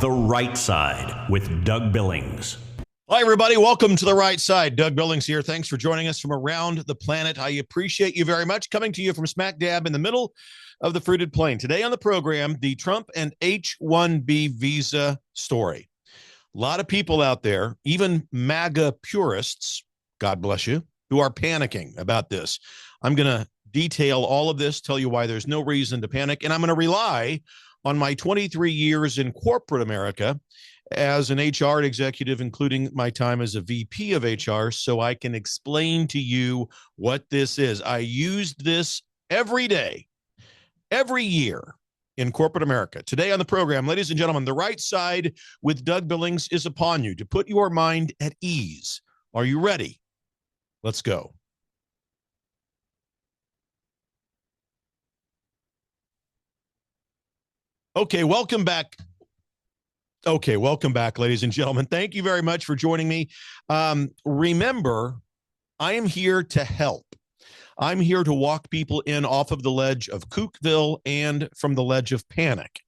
The Right Side with Doug Billings. Hi, everybody. Welcome to The Right Side. Doug Billings here. Thanks for joining us from around the planet. I appreciate you very much. Coming to you from smack dab in the middle of the fruited plain. Today on the program, the Trump and H-1B visa story. A lot of people out there, even MAGA purists, God bless you, who are panicking about this. I'm going to detail all of this, tell you why there's no reason to panic, and I'm going to rely on my 23 years in corporate America as an HR executive, including my time as a VP of HR, so I can explain to you what this is. I used this every day, every year in corporate America. Today on the program, ladies and gentlemen, The Right Side with Doug Billings is upon you to put your mind at ease. Are you ready? Let's go. Okay, welcome back. Welcome back, ladies and gentlemen. Thank you very much for joining me. Remember, I am here to help. I'm here to walk people in off of the ledge of Kookville and from the ledge of panic.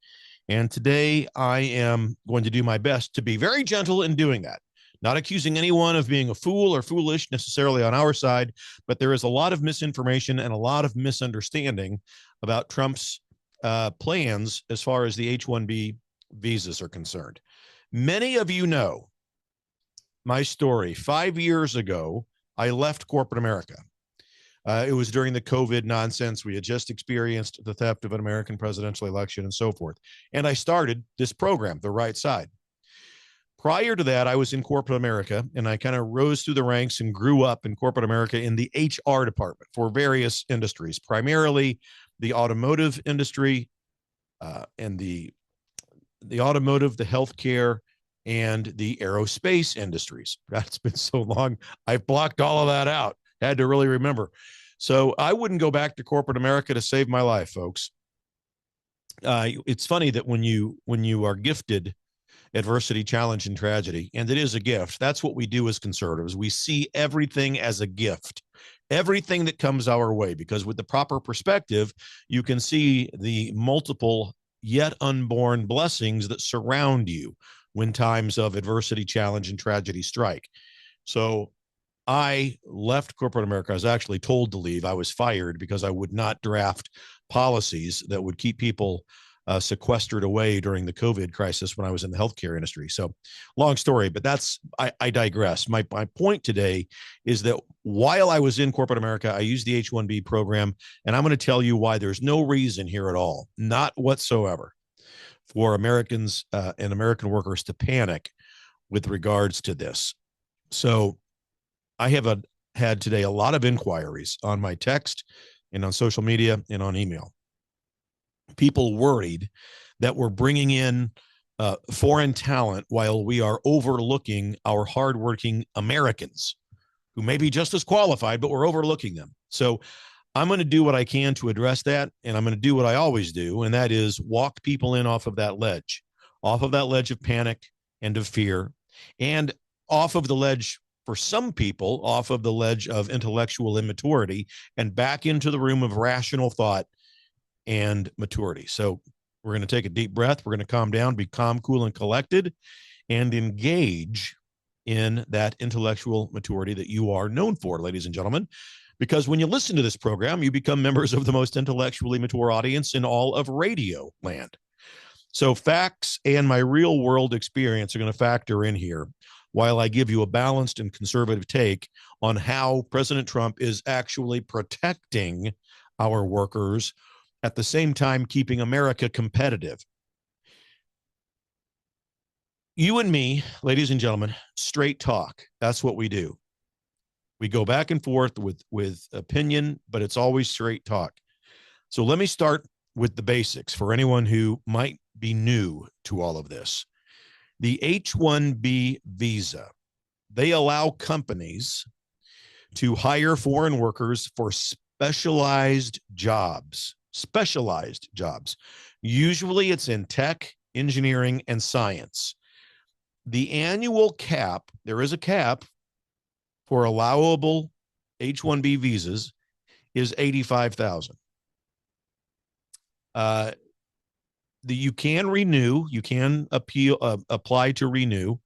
And today I am going to do my best to be very gentle in doing that. Not accusing anyone of being a fool or foolish necessarily on our side, but there is a lot of misinformation and a lot of misunderstanding about Trump's plans as far as the H-1B visas are concerned. Many of you know my story. 5 years ago, I left corporate America. It was during the COVID nonsense. We had just experienced the theft of an American presidential election and so forth. And I started this program, The Right Side. Prior to that, I was in corporate America, and I kind of rose through the ranks and grew up in corporate America in the HR department for various industries, primarily the automotive industry and the automotive, the healthcare, and the aerospace industries. That's been so long. I've blocked all of that out. Had to really remember. So I wouldn't go back to corporate America to save my life, folks. It's funny that when you are gifted adversity, challenge, and tragedy, and it is a gift, that's what we do as conservatives. We see everything as a gift, everything that comes our way, because with the proper perspective, you can see the multiple yet unborn blessings that surround you when times of adversity, challenge, and tragedy strike. So I left corporate America. I was actually told to leave. I was fired because I would not draft policies that would keep people sequestered away during the COVID crisis when I was in the healthcare industry. So long story, but I digress. My point today is that while I was in corporate America, I used the H-1B program, and I'm going to tell you why there's no reason here at all, not whatsoever, for Americans and American workers to panic with regards to this. So I have had today a lot of inquiries on my text and on social media and on email. People worried that we're bringing in foreign talent while we are overlooking our hardworking Americans who may be just as qualified, but we're overlooking them. So I'm going to do what I can to address that, and I'm going to do what I always do, and that is walk people in off of that ledge of panic and of fear, and off of the ledge, for some people, off of the ledge of intellectual immaturity, and back into the room of rational thought and maturity. So we're going to take a deep breath. We're going to calm down, be calm, cool, and collected, and engage in that intellectual maturity that you are known for, ladies and gentlemen. Because when you listen to this program, you become members of the most intellectually mature audience in all of radio land. So facts and my real world experience are going to factor in here while I give you a balanced and conservative take on how President Trump is actually protecting our workers, at the same time keeping America competitive. You and me, ladies and gentlemen, straight talk. That's what we do. We go back and forth with opinion, but it's always straight talk. So let me start with the basics for anyone who might be new to all of this. The H-1B visa, they allow companies to hire foreign workers for specialized jobs. Usually it's in tech, engineering, and science. The annual cap, there is a cap for allowable H-1B visas, is $85,000. you can renew, you can apply to renew,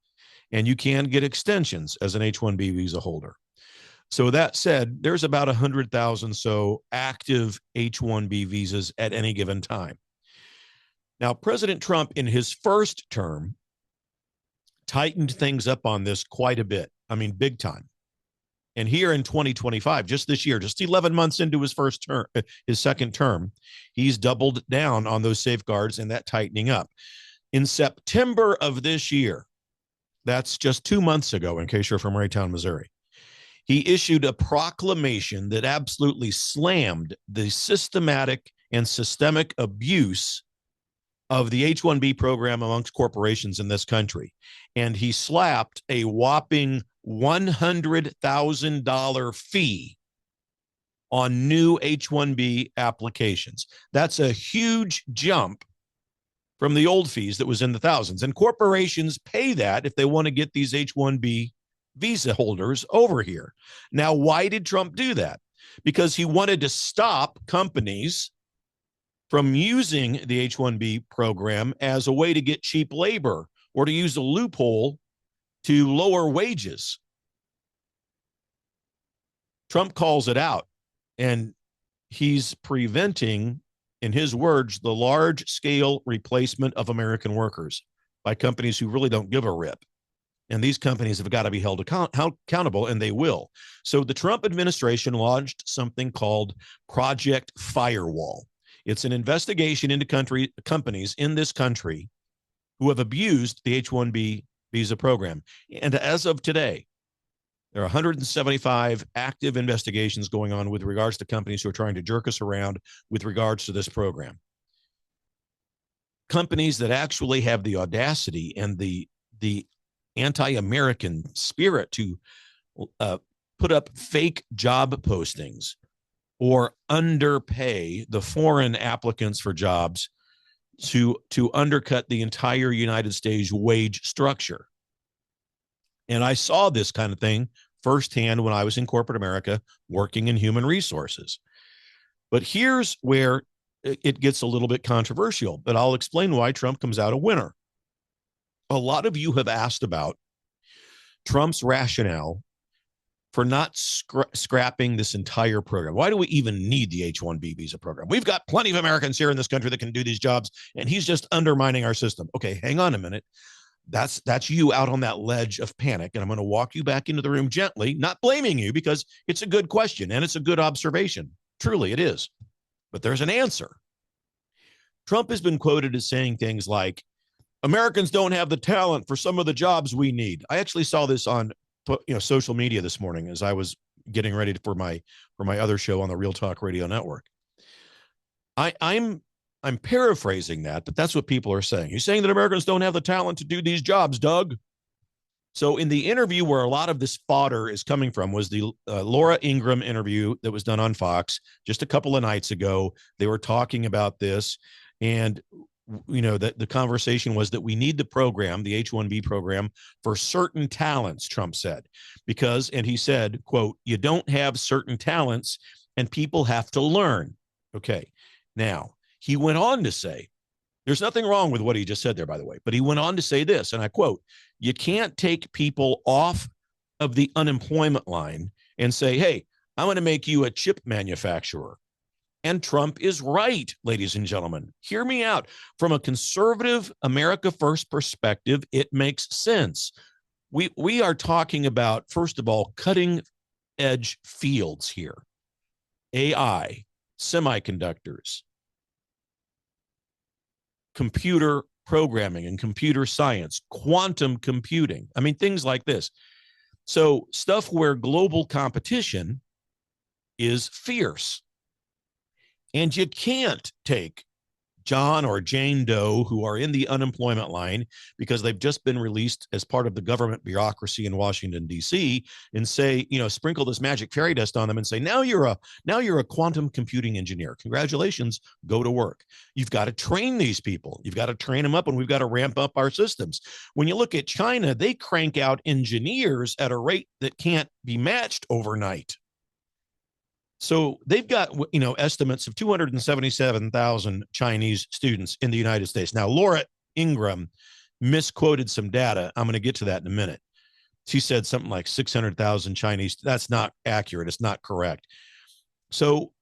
and you can get extensions as an H-1B visa holder. So that said, there's about 100,000 so active H-1B visas at any given time. Now, President Trump in his first term tightened things up on this quite a bit. I mean, big time. And here in 2025, just this year, just 11 months into his second term, he's doubled down on those safeguards and that tightening up. In September of this year, that's just 2 months ago, in case you're from Raytown, Missouri, he issued a proclamation that absolutely slammed the systematic and systemic abuse of the H-1B program amongst corporations in this country. And he slapped a whopping $100,000 fee on new H-1B applications. That's a huge jump from the old fees that was in the thousands. And corporations pay that if they want to get these H-1B visa holders over here. Now, why did Trump do that? Because he wanted to stop companies from using the H-1B program as a way to get cheap labor or to use a loophole to lower wages. Trump calls it out, and he's preventing, in his words, the large-scale replacement of American workers by companies who really don't give a rip. And these companies have got to be held accountable, and they will. So the Trump administration launched something called Project Firewall. It's an investigation into companies in this country who have abused the H-1B visa program. And as of today, there are 175 active investigations going on with regards to companies who are trying to jerk us around with regards to this program. Companies that actually have the audacity and the anti-American spirit to put up fake job postings or underpay the foreign applicants for jobs to undercut the entire United States wage structure. And I saw this kind of thing firsthand when I was in corporate America working in human resources. But here's where it gets a little bit controversial, but I'll explain why Trump comes out a winner. A lot of you have asked about Trump's rationale for not scrapping this entire program. Why do we even need the H-1B visa program? We've got plenty of Americans here in this country that can do these jobs, and he's just undermining our system. Okay, hang on a minute. That's you out on that ledge of panic, and I'm going to walk you back into the room gently, not blaming you, because it's a good question and it's a good observation. Truly, it is. But there's an answer. Trump has been quoted as saying things like, Americans don't have the talent for some of the jobs we need. I actually saw this on social media this morning as I was getting ready for my other show on the Real Talk Radio Network. I'm paraphrasing that, but that's what people are saying. He's saying that Americans don't have the talent to do these jobs, Doug. So in the interview where a lot of this fodder is coming from was the Laura Ingraham interview that was done on Fox just a couple of nights ago. They were talking about this, and the conversation was that we need the program, the H-1B program, for certain talents, Trump said, because, and he said, quote, you don't have certain talents and people have to learn. Okay. Now, he went on to say, there's nothing wrong with what he just said there, by the way, but he went on to say this, and I quote, you can't take people off of the unemployment line and say, hey, I'm going to make you a chip manufacturer. And Trump is right, ladies and gentlemen. Hear me out. From a conservative America First perspective, it makes sense. We are talking about, first of all, cutting edge fields here. AI, semiconductors, computer programming and computer science, quantum computing. I mean, things like this. So stuff where global competition is fierce. And you can't take John or Jane Doe who are in the unemployment line because they've just been released as part of the government bureaucracy in Washington, D.C. and say, sprinkle this magic fairy dust on them and say, now you're a quantum computing engineer. Congratulations, go to work. You've got to train these people. You've got to train them up, and we've got to ramp up our systems. When you look at China, they crank out engineers at a rate that can't be matched overnight. So they've got, estimates of 277,000 Chinese students in the United States. Now, Laura Ingram misquoted some data. I'm going to get to that in a minute. She said something like 600,000 Chinese. That's not accurate. It's not correct. So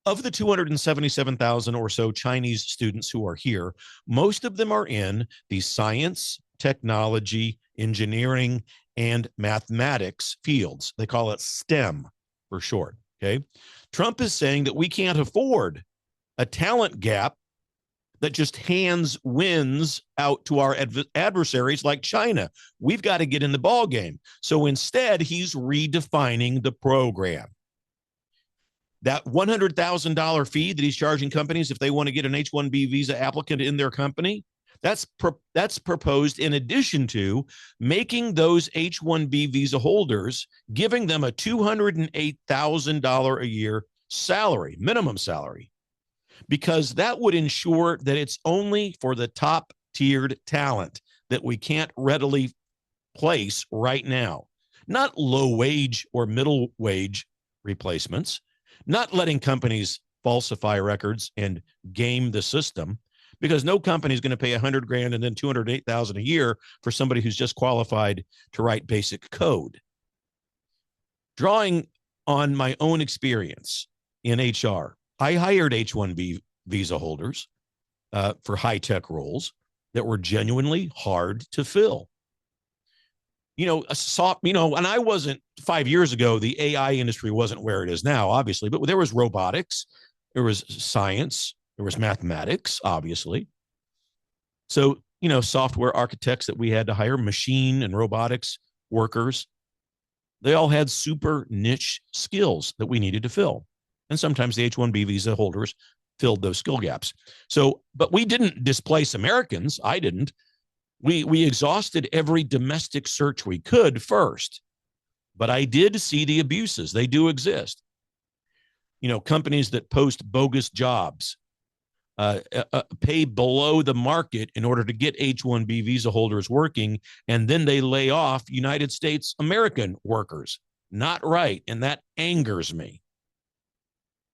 of the 277,000 or so Chinese students who are here, most of them are in the science, technology, engineering, and mathematics fields. They call it STEM for short. Okay. Trump is saying that we can't afford a talent gap that just hands wins out to our adversaries like China. We've got to get in the ball game. So instead, he's redefining the program. That $100,000 fee that he's charging companies if they want to get an H-1B visa applicant in their company, that's proposed in addition to making those H-1B visa holders, giving them a $208,000 a year salary, minimum salary, because that would ensure that it's only for the top tiered talent that we can't readily place right now, not low wage or middle wage replacements, not letting companies falsify records and game the system, because no company is going to pay $100,000 and then $208,000 a year for somebody who's just qualified to write basic code. Drawing on my own experience in HR, I hired H-1B visa holders for high-tech roles that were genuinely hard to fill. And I wasn't 5 years ago, the AI industry wasn't where it is now, obviously, but there was robotics, there was science, there was mathematics, obviously. So, software architects that we had to hire, machine and robotics workers, they all had super niche skills that we needed to fill. And sometimes the H-1B visa holders filled those skill gaps. So, but we didn't displace Americans. I didn't. We exhausted every domestic search we could first. But I did see the abuses. They do exist. Companies that post bogus jobs, pay below the market in order to get H-1B visa holders working, and then they lay off United States American workers. Not right, and that angers me.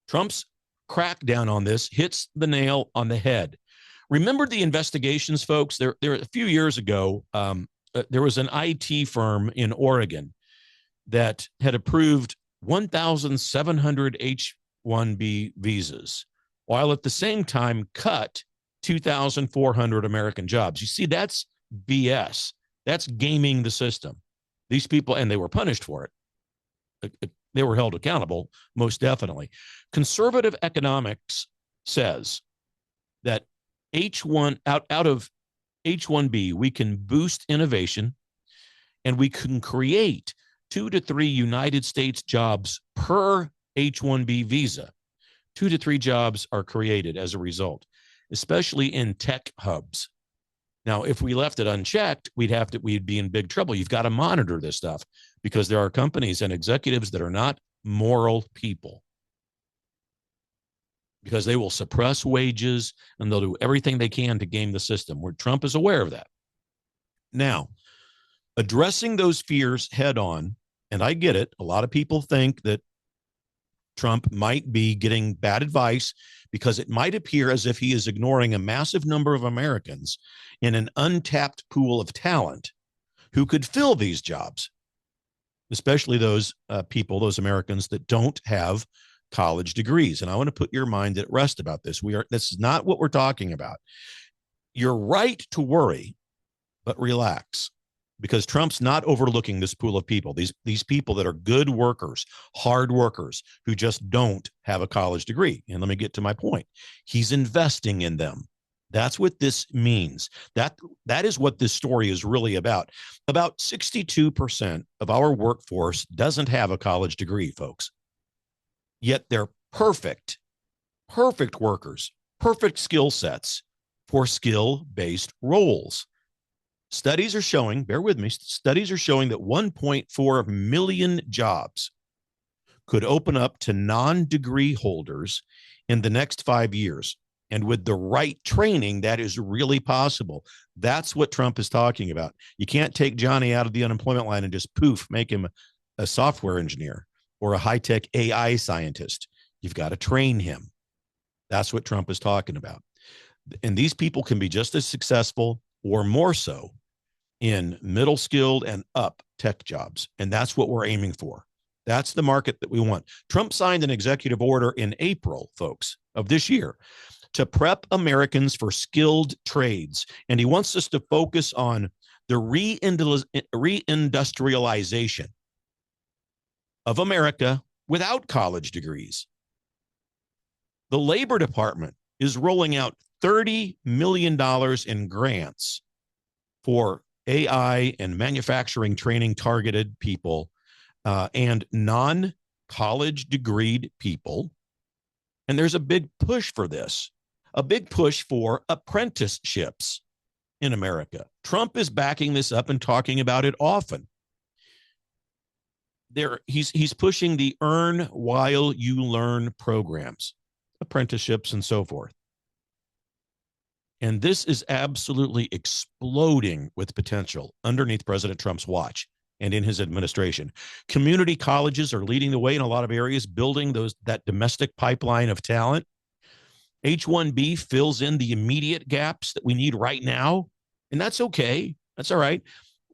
Trump's crackdown on this hits the nail on the head. Remember the investigations, folks? There a few years ago, there was an IT firm in Oregon that had approved 1,700 H-1B visas, while at the same time cut 2,400 American jobs. You see, that's BS. That's gaming the system. These people, and they were punished for it. They were held accountable, most definitely. Conservative economics says that out of H-1B, we can boost innovation and we can create 2 to 3 United States jobs per H-1B visa. 2 to 3 jobs are created as a result, especially in tech hubs. Now, if we left it unchecked, we'd be in big trouble. You've got to monitor this stuff because there are companies and executives that are not moral people, because they will suppress wages and they'll do everything they can to game the system, where Trump is aware of that. Now, addressing those fears head on, and I get it, a lot of people think that Trump might be getting bad advice because it might appear as if he is ignoring a massive number of Americans in an untapped pool of talent who could fill these jobs, especially those people, those Americans that don't have college degrees. And I want to put your mind at rest about this. This is not what we're talking about. You're right to worry, but relax, because Trump's not overlooking this pool of people, these people that are good workers, hard workers, who just don't have a college degree. And let me get to my point. He's investing in them. That's what this means. That is what this story is really about. About 62% of our workforce doesn't have a college degree, folks. Yet they're perfect workers, perfect skill sets for skill-based roles. Studies are showing, bear with me, studies are showing that 1.4 million jobs could open up to non-degree holders in the next 5 years. And with the right training, that is really possible. That's what Trump is talking about. You can't take Johnny out of the unemployment line and just poof, make him a software engineer. or a high-tech AI scientist. You've got to train him. That's what Trump is talking about. And these people can be just as successful or more so in middle skilled and up tech jobs. And that's what we're aiming for. That's the market that we want. Trump signed an executive order in April, folks, of this year to prep Americans for skilled trades. And he wants us to focus on the reindustrialization of America without college degrees. The Labor Department is rolling out $30 million in grants for AI and manufacturing training targeted people and non-college degreed people. And there's a big push for this, a big push for apprenticeships in America. Trump is backing this up and talking about it often. He's pushing the earn while you learn programs, apprenticeships and so forth. And this is absolutely exploding with potential underneath President Trump's watch and in his administration. Community colleges are leading the way in a lot of areas, building that domestic pipeline of talent. H-1B fills in the immediate gaps that we need right now, and that's okay. That's all right.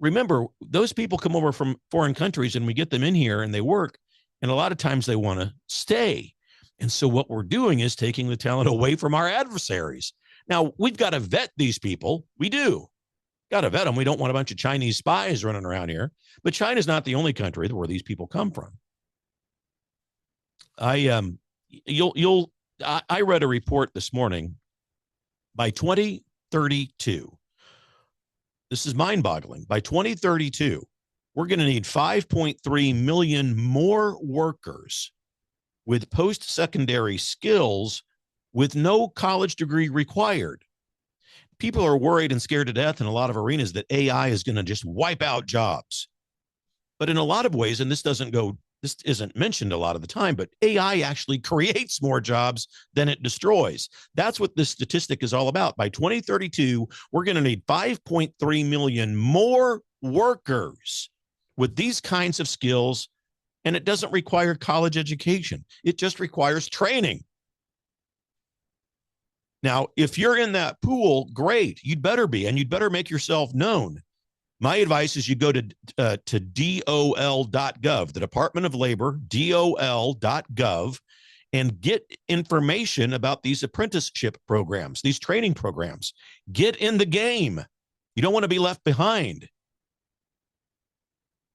Remember, those people come over from foreign countries, and we get them in here, and they work, and a lot of times they want to stay. And so what we're doing is taking the talent away from our adversaries. Now, we've got to vet these people. We do. Got to vet them. We don't want a bunch of Chinese spies running around here. But China's not the only country where these people come from. I read a report this morning. By 2032, this is mind-boggling. By 2032, we're going to need 5.3 million more workers with post-secondary skills with no college degree required. People are worried and scared to death in a lot of arenas that AI is going to just wipe out jobs. But in a lot of ways, and this isn't mentioned a lot of the time, but AI actually creates more jobs than it destroys. That's what this statistic is all about. By 2032, we're going to need 5.3 million more workers with these kinds of skills, and it doesn't require college education. It just requires training. Now, if you're in that pool, great. You'd better be, and you'd better make yourself known. My advice is you go to DOL.gov, the Department of Labor, DOL.gov, and get information about these apprenticeship programs, these training programs. Get in the game. You don't want to be left behind.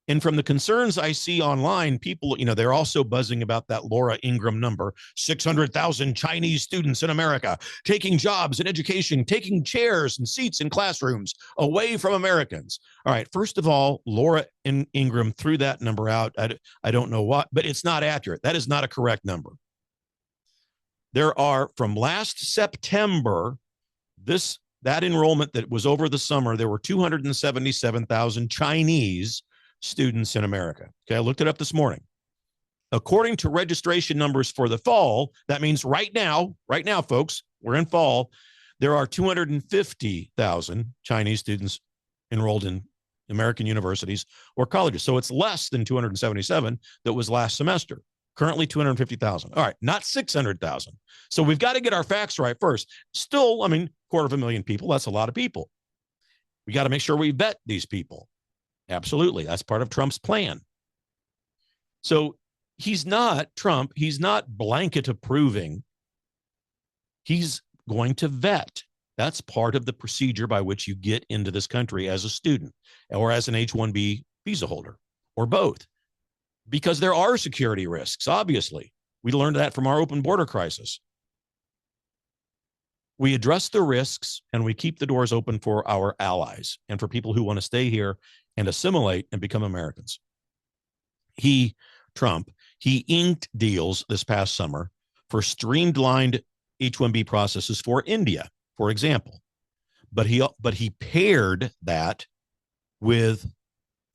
And from the concerns I see online, people, they're also buzzing about that Laura Ingraham number, 600,000 Chinese students in America taking jobs in education, taking chairs and seats in classrooms away from Americans. All right, first of all, Laura Ingraham threw that number out. I don't know what, but it's not accurate. That is not a correct number. There are, from last September, that enrollment that was over the summer, there were 277,000 Chinese students in America. Okay, I looked it up this morning. According to registration numbers for the fall, that means right now, folks, we're in fall, there are 250,000 Chinese students enrolled in American universities or colleges. So it's less than 277 that was last semester. Currently 250,000. All right, not 600,000. So we've got to get our facts right first. Still, 250,000 people, that's a lot of people. We got to make sure we vet these people. Absolutely. That's part of Trump's plan. So he's not blanket approving. He's going to vet. That's part of the procedure by which you get into this country as a student or as an H-1B visa holder or both, because there are security risks, obviously. We learned that from our open border crisis. We address the risks and we keep the doors open for our allies and for people who want to stay here and assimilate and become Americans. Trump inked deals this past summer for streamlined H-1B processes for India, for example. But he paired that with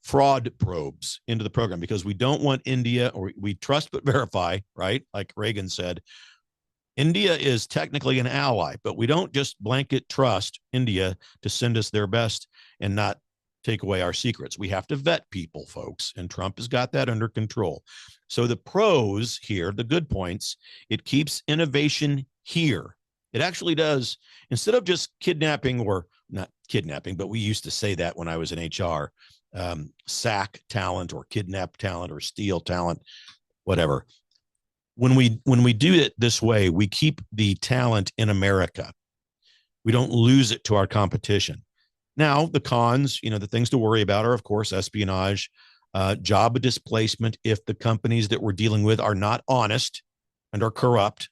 fraud probes into the program because we don't want India, or we trust but verify, right? Like Reagan said, India is technically an ally, but we don't just blanket trust India to send us their best and not take away our secrets. We have to vet people, folks, and Trump has got that under control. So the pros here, the good points, it keeps innovation here. It actually does, instead of just kidnapping, or not kidnapping, but we used to say that when I was in HR, sack talent or kidnap talent or steal talent, whatever. When we do it this way, we keep the talent in America. We don't lose it to our competition. Now, the cons, the things to worry about are, of course, espionage, job displacement if the companies that we're dealing with are not honest and are corrupt.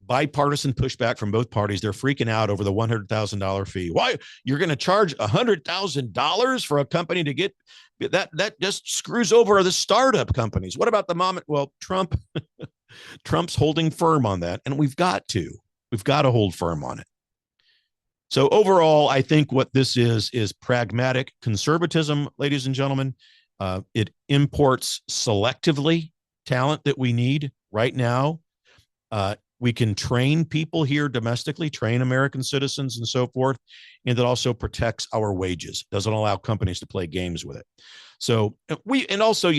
Bipartisan pushback from both parties. They're freaking out over the $100,000 fee. Why? You're going to charge $100,000 for a company to get that? That just screws over the startup companies. What about the mom? Well, Trump's holding firm on that, and we've got to hold firm on it. So overall, I think what this is pragmatic conservatism, ladies and gentlemen. It imports selectively talent that we need right now. We can train people here domestically, train American citizens and so forth, and it also protects our wages. Doesn't allow companies to play games with it. So and also,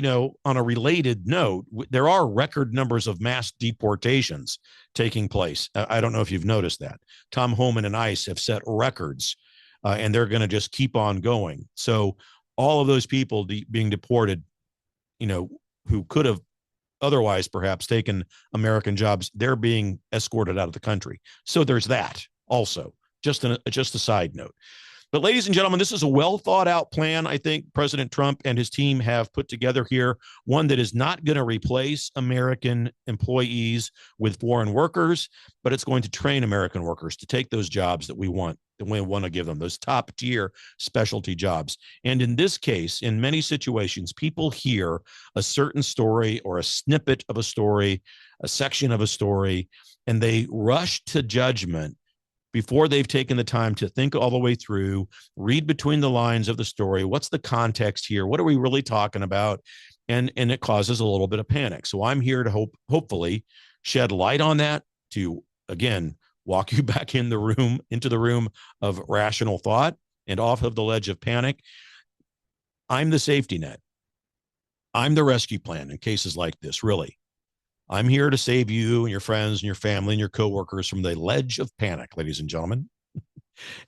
on a related note, there are record numbers of mass deportations taking place. I don't know if you've noticed that. Tom Homan and ICE have set records, and they're going to just keep on going. So all of those people being deported, who could have otherwise perhaps taken American jobs, they're being escorted out of the country. So there's that also, just a side note. But ladies and gentlemen, this is a well thought out plan. I think President Trump and his team have put together here, one that is not going to replace American employees with foreign workers, but it's going to train American workers to take those jobs that we want to give them, those top tier specialty jobs. And in this case, in many situations, people hear a certain story or a snippet of a story, a section of a story, and they rush to judgment before they've taken the time to think all the way through, read between the lines of the story. What's the context here? What are we really talking about? And it causes a little bit of panic. So I'm here to hopefully shed light on that, to, again, walk you back into the room of rational thought and off of the ledge of panic. I'm the safety net. I'm the rescue plan in cases like this, really. I'm here to save you and your friends and your family and your coworkers from the ledge of panic, ladies and gentlemen,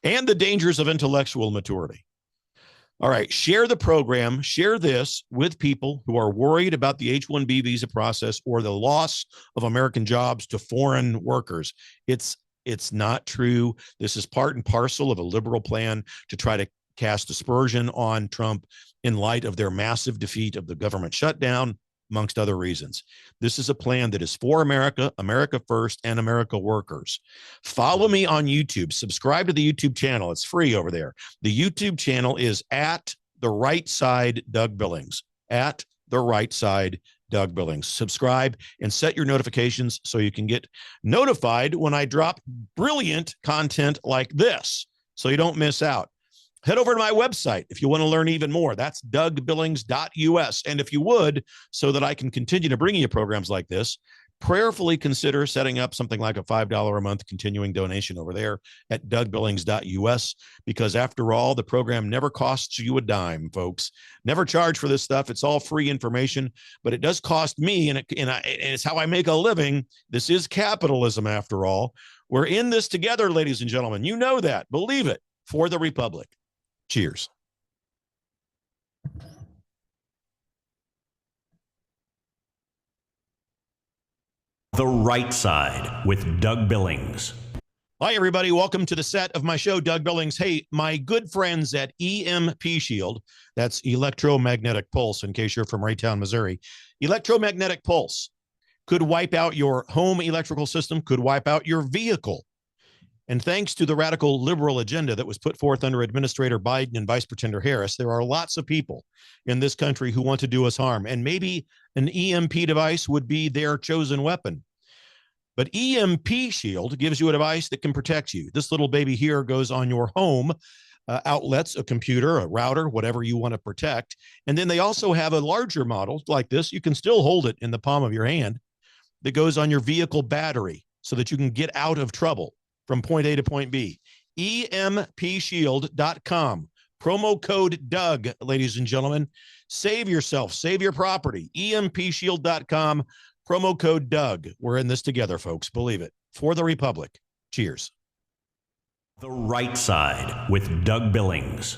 and the dangers of intellectual maturity. All right, share the program, share this with people who are worried about the H-1B visa process or the loss of American jobs to foreign workers. It's not true. This is part and parcel of a liberal plan to try to cast aspersion on Trump in light of their massive defeat of the government shutdown, amongst other reasons. This is a plan that is for America, America first, and America workers. Follow me on YouTube. Subscribe to the YouTube channel. It's free over there. The YouTube channel is at the right side Doug Billings. At the right side Doug Billings. Subscribe and set your notifications so you can get notified when I drop brilliant content like this, so you don't miss out. Head over to my website if you want to learn even more. That's DougBillings.us. And if you would, so that I can continue to bring you programs like this, prayerfully consider setting up something like a $5 a month continuing donation over there at DougBillings.us, because after all, the program never costs you a dime, folks. Never charge for this stuff. It's all free information, but it does cost me, and it's how I make a living. This is capitalism, after all. We're in this together, ladies and gentlemen. You know that. Believe it. For the Republic. Cheers. The Right Side with Doug Billings. Hi, everybody. Welcome to the set of my show, Doug Billings. Hey, my good friends at EMP Shield, that's electromagnetic pulse, in case you're from Raytown, Missouri. Electromagnetic pulse could wipe out your home electrical system, could wipe out your vehicle. And thanks to the radical liberal agenda that was put forth under Administrator Biden and Vice Pretender Harris, there are lots of people in this country who want to do us harm. And maybe an EMP device would be their chosen weapon. But EMP Shield gives you a device that can protect you. This little baby here goes on your home outlets, a computer, a router, whatever you want to protect. And then they also have a larger model like this. You can still hold it in the palm of your hand, that goes on your vehicle battery so that you can get out of trouble from point A to point B. EMPshield.com. Promo code Doug, ladies and gentlemen. Save yourself, save your property. EMPshield.com. Promo code Doug. We're in this together, folks. Believe it. For the Republic. Cheers. The Right Side with Doug Billings.